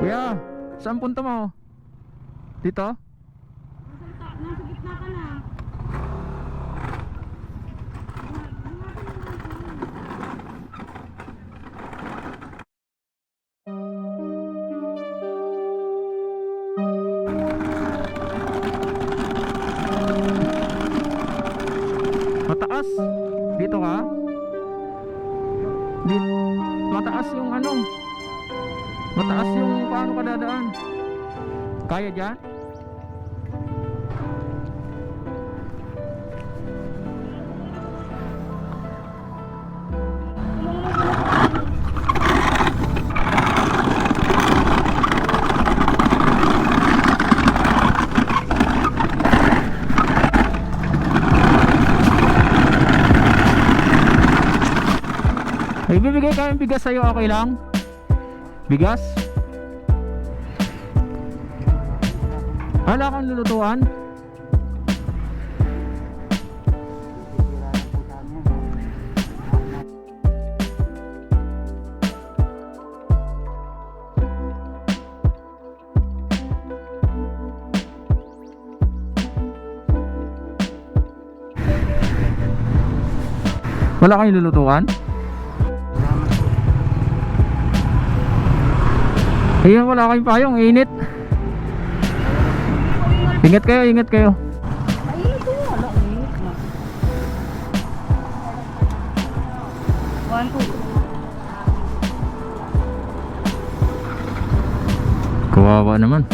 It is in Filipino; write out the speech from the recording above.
Kuya, saan punta mo? Dito? Nasa gitna ka na. Mataas? Dito ka? Mataas yung ano? Mataas yung paano ka dadaan? Kaya dyan? May bibigay kayong bigas sa'yo, okay lang? Bigas? Wala kang lulutuan? Wala kang lulutuan? Ayun, wala kayong payong, init. Ingat kayo, ingat kayo. Ay, ito wala. Init na. 1, 2. Kawawa naman.